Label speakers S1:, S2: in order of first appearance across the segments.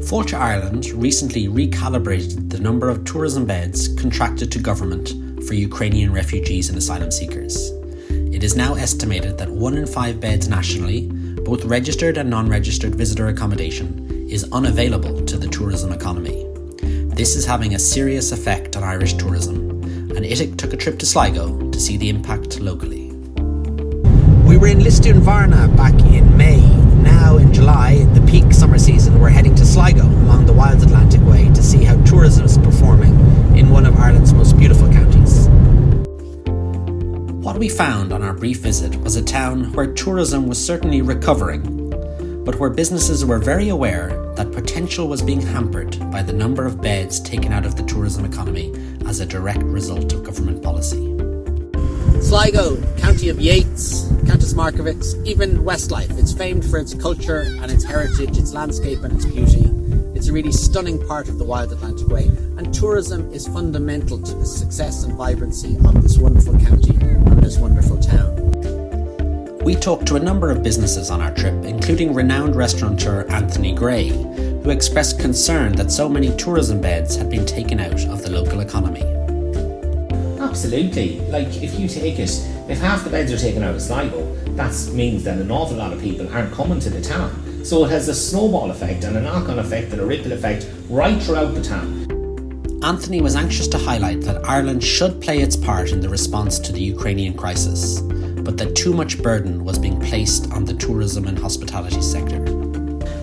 S1: Fáilte Ireland recently recalibrated the number of tourism beds contracted to government for Ukrainian refugees and asylum seekers. It is now estimated that 1 in 5 beds nationally, both registered and non-registered visitor accommodation, is unavailable to the tourism economy. This is having a serious effect on Irish tourism, and ITIC took a trip to Sligo to see the impact locally. We were in Lisdoonvarna back in May. Now in July, the peak summer season, we're heading to Sligo along the Wild Atlantic Way to see how tourism is performing in one of Ireland's most beautiful counties. What we found on our brief visit was a town where tourism was certainly recovering, but where businesses were very aware that potential was being hampered by the number of beds taken out of the tourism economy as a direct result of government policy. Sligo, County of Yates, Countess Markievicz, even Westlife. It's famed for its culture and its heritage, its landscape and its beauty. It's a really stunning part of the Wild Atlantic Way, and tourism is fundamental to the success and vibrancy of this wonderful county and this wonderful town. We talked to a number of businesses on our trip, including renowned restaurateur Anthony Gray, who expressed concern that so many tourism beds had been taken out of the local economy.
S2: Absolutely. Like, if you take it, if half the beds are taken out of Sligo, that means that an awful lot of people aren't coming to the town. So it has a snowball effect and a knock-on effect and a ripple effect right throughout the town.
S1: Anthony was anxious to highlight that Ireland should play its part in the response to the Ukrainian crisis, but that too much burden was being placed on the tourism and hospitality sector.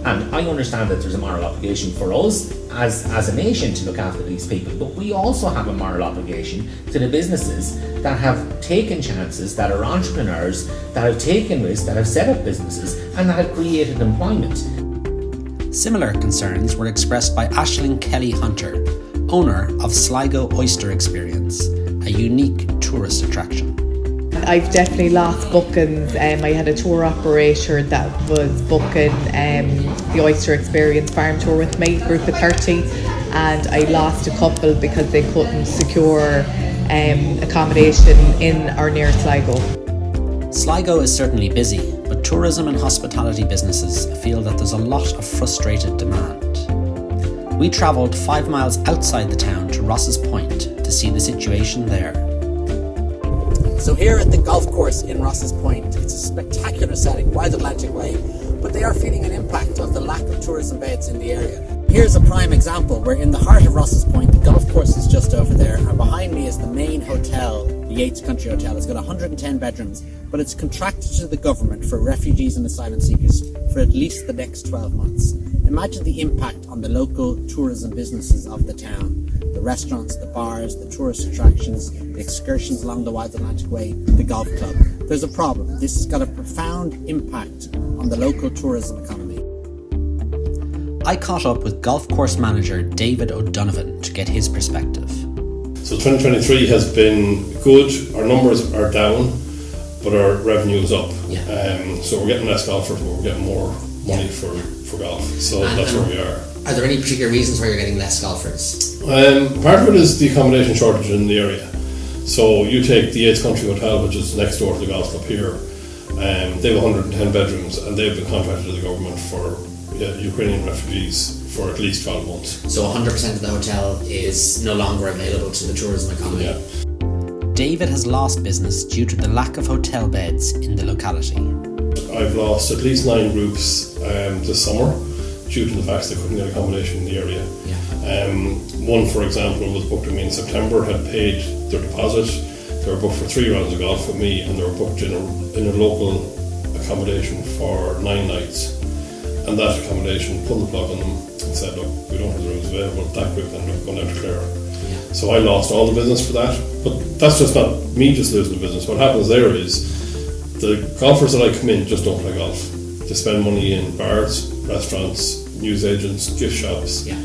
S2: And I understand that there's a moral obligation for us as a nation to look after these people, but we also have a moral obligation to the businesses that have taken chances, that are entrepreneurs, that have taken risks, that have set up businesses and that have created employment.
S1: Similar concerns were expressed by Aisling Kelly Hunter, owner of Sligo Oyster Experience, a unique tourist attraction.
S3: I've definitely lost bookings. I had a tour operator that was booking the Oyster Experience farm tour with me, group of 30, and I lost a couple because they couldn't secure accommodation in or near Sligo.
S1: Sligo is certainly busy, but tourism and hospitality businesses feel that there's a lot of frustrated demand. We travelled 5 miles outside the town to Ross's Point to see the situation there. So here at the golf course in Ross's Point, it's a spectacular setting, Wild Atlantic Way, but they are feeling an impact of the lack of tourism beds in the area. Here's a prime example. We're in the heart of Ross's Point, the golf course is just over there, and behind me is the main hotel, the Yates Country Hotel. It's got 110 bedrooms, but it's contracted to the government for refugees and asylum seekers for at least the next 12 months. Imagine the impact on the local tourism businesses of the town. The restaurants, the bars, the tourist attractions, the excursions along the Wild Atlantic Way, the golf club. There's a problem. This has got a profound impact on the local tourism economy. I caught up with golf course manager David O'Donovan to get his perspective.
S4: So 2023 has been good. Our numbers are down, but our revenue is up.
S1: Yeah.
S4: So we're getting less golfers, but we're getting more money for golf. So that's where we are.
S1: Are there any particular reasons why you're getting less golfers?
S4: Part of it is the accommodation shortage in the area. So you take the Yates Country Hotel, which is next door to the golf club here. They have 110 bedrooms and they've been contracted to the government for Ukrainian refugees for at least 12 months.
S1: So 100% of the hotel is no longer available to the tourism economy.
S4: Yeah.
S1: David has lost business due to the lack of hotel beds in the locality.
S4: I've lost at least 9 groups this summer due to the fact they couldn't get accommodation in the area.
S1: Yeah.
S4: One, for example, was booked with me in September, had paid their deposit. They were booked for 3 rounds of golf with me, and they were booked in a local accommodation for 9 nights. And that accommodation pulled the plug on them and said, look, we don't have the rooms available. That group ended up going out to Clare.
S1: Yeah.
S4: So I lost all the business for that. But that's just not me just losing the business. What happens there is the golfers that I come in just don't play golf. They spend money in bars, restaurants, newsagents, gift shops.
S1: Yeah.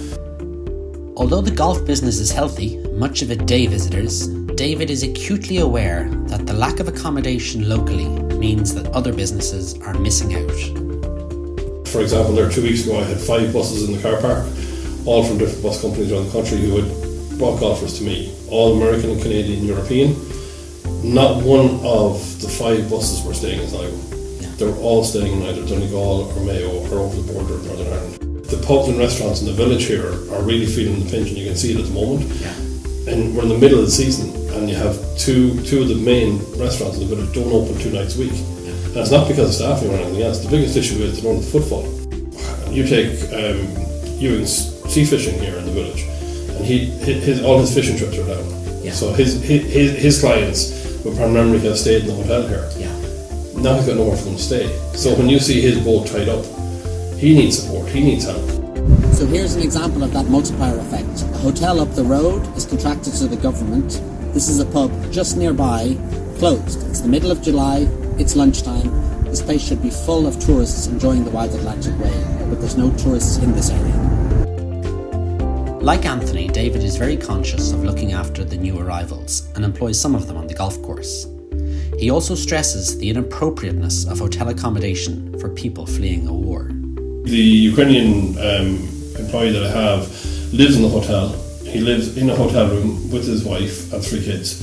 S1: Although the golf business is healthy, much of it day visitors, David is acutely aware that the lack of accommodation locally means that other businesses are missing out.
S4: For example, there 2 weeks ago I had 5 buses in the car park, all from different bus companies around the country who had brought golfers to me, all American and Canadian, European. Not one of the 5 buses were staying in Sligo.
S1: Yeah.
S4: They were all staying in either Donegal or Mayo or over the border of Northern Ireland. the pubs and restaurants in the village here are really feeling the pinch, and you can see it at the moment.
S2: Yeah.
S4: And we're in the middle of the season, and you have two of the main restaurants in the village don't open 2 nights a week. And it's not because of staffing or anything else. The biggest issue is they don't have footfall. You take Ewan's sea fishing here in the village, and all his fishing trips are down.
S2: Yeah.
S4: So his clients would primarily have stayed in the hotel here.
S2: Yeah.
S4: Now he's got nowhere for them to stay. So when you see his boat tied up, he needs support, he needs help.
S1: So here's an example of that multiplier effect. A hotel up the road is contracted to the government. This is a pub just nearby, closed. It's the middle of July, it's lunchtime. This place should be full of tourists enjoying the Wild Atlantic Way, but there's no tourists in this area. Like Anthony, David is very conscious of looking after the new arrivals and employs some of them on the golf course. He also stresses the inappropriateness of hotel accommodation for people fleeing a war.
S4: The Ukrainian employee that I have lives in the hotel. He lives in a hotel room with his wife and 3 kids.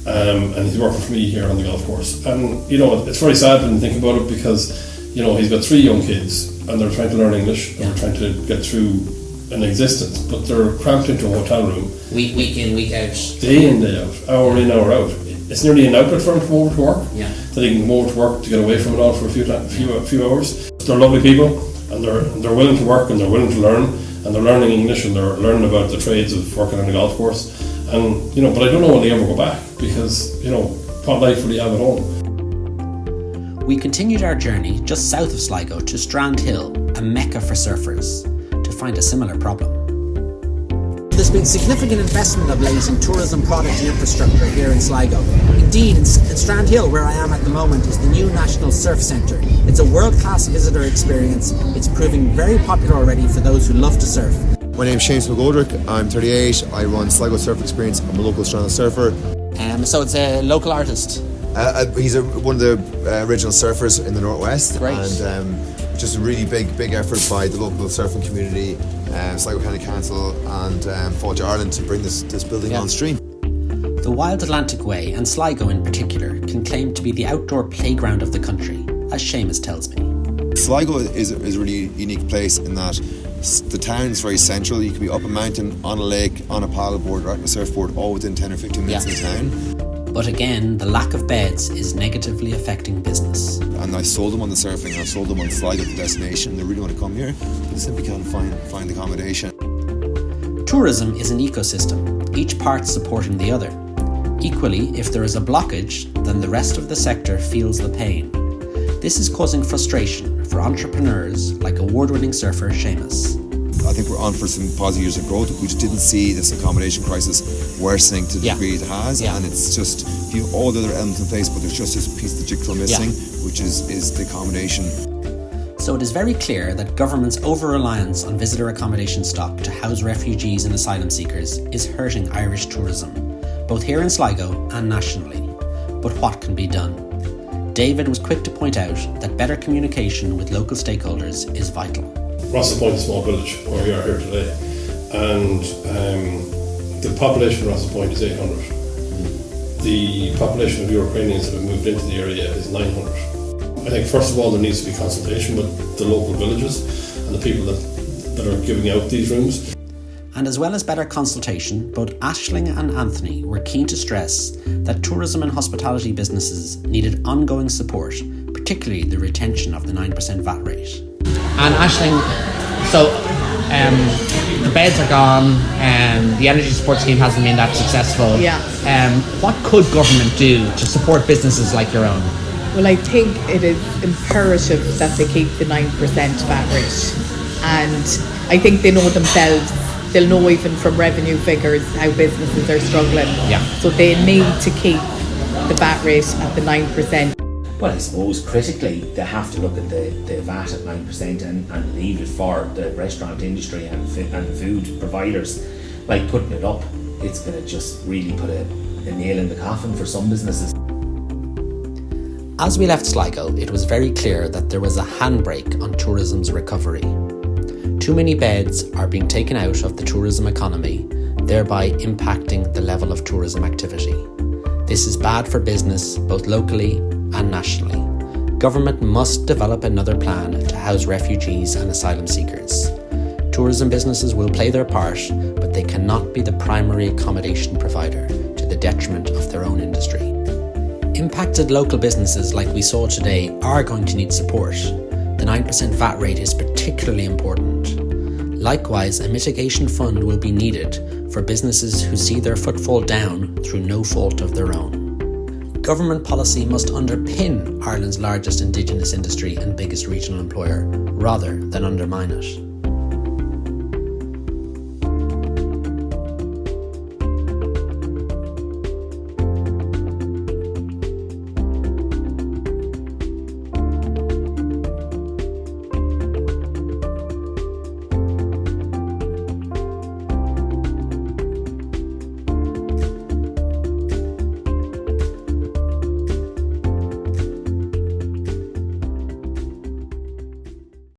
S4: And he's working for me here on the golf course. And, it's very sad when you think about it, because, he's got 3 young kids and they're trying to learn English and they're trying to get through an existence, but they're cramped into a hotel room.
S2: Week in, week out.
S4: Day in, day out. Hour in, hour out. It's nearly an outlet for them to come over to work.
S2: Yeah.
S4: So they can come over to work to get away from it all for a few hours. They're lovely people, and they're willing to work, and they're willing to learn, and they're learning English, and they're learning about the trades of working on a golf course. And but I don't know when they ever go back, because what life will you have at home?
S1: We continued our journey just south of Sligo to Strand Hill, a mecca for surfers, to find a similar problem. There's been significant investment of late in tourism product and infrastructure here in Sligo. Indeed, in Strand Hill, where I am at the moment, is the new National Surf Centre. It's a world-class visitor experience. It's proving very popular already for those who love to surf.
S5: My name's James McGoldrick, I'm 38, I run Sligo Surf Experience, I'm a local strand surfer.
S1: So it's a local artist.
S5: He's one of the original surfers in the Northwest.
S1: Great.
S5: And just a really big effort by the local surfing community, Sligo County Council and Fáilte Ireland to bring this building on stream.
S1: The Wild Atlantic Way, and Sligo in particular, can claim to be the outdoor playground of the country, as Seamus tells me.
S5: Sligo is a really unique place in that the town is very central. You can be up a mountain, on a lake, on a paddleboard, or on a surfboard, all within 10 or 15 minutes of the town.
S1: But again, the lack of beds is negatively affecting business.
S5: And I sold them on the surfing, I've sold them on Sligo, the destination. They really want to come here, but they simply can't find accommodation.
S1: Tourism is an ecosystem, each part supporting the other. Equally, if there is a blockage, then the rest of the sector feels the pain. This is causing frustration for entrepreneurs like award-winning surfer Seamus.
S5: I think we're on for some positive years of growth. We just didn't see this accommodation crisis worsening to the degree it has, and it's just you have all the other elements in place, but there's just this piece of the jigsaw missing, which is the accommodation.
S1: So it is very clear that government's over-reliance on visitor accommodation stock to house refugees and asylum seekers is hurting Irish tourism, both here in Sligo and nationally. But what can be done? David was quick to point out that better communication with local stakeholders is vital.
S4: Rossappoint is a small village where we are here today, and the population of Rossappoint is 800. The population of Ukrainians that have moved into the area is 900. I think first of all there needs to be consultation with the local villages and the people that are giving out these rooms.
S1: And as well as better consultation, both Aisling and Anthony were keen to stress that tourism and hospitality businesses needed ongoing support, particularly the retention of the 9% VAT rate.
S2: And Aisling, so the beds are gone, the energy support scheme hasn't been that successful.
S3: Yeah.
S2: What could government do to support businesses like your own?
S3: Well, I think it is imperative that they keep the 9% VAT rate. And I think they know themselves. They'll know even from revenue figures how businesses are struggling.
S2: Yeah.
S3: So they need to keep the VAT rate at the 9%.
S2: Well, I suppose critically they have to look at the VAT at 9% and leave it for the restaurant industry and food providers. Like putting it up, it's going to just really put a nail in the coffin for some businesses.
S1: As we left Sligo, it was very clear that there was a handbrake on tourism's recovery. Too many beds are being taken out of the tourism economy, thereby impacting the level of tourism activity. This is bad for business, both locally and nationally. Government must develop another plan to house refugees and asylum seekers. Tourism businesses will play their part, but they cannot be the primary accommodation provider to the detriment of their own industry. Impacted local businesses like we saw today are going to need support. The 9% VAT rate is particularly important. Likewise, a mitigation fund will be needed for businesses who see their footfall down through no fault of their own. Government policy must underpin Ireland's largest Indigenous industry and biggest regional employer, rather than undermine it.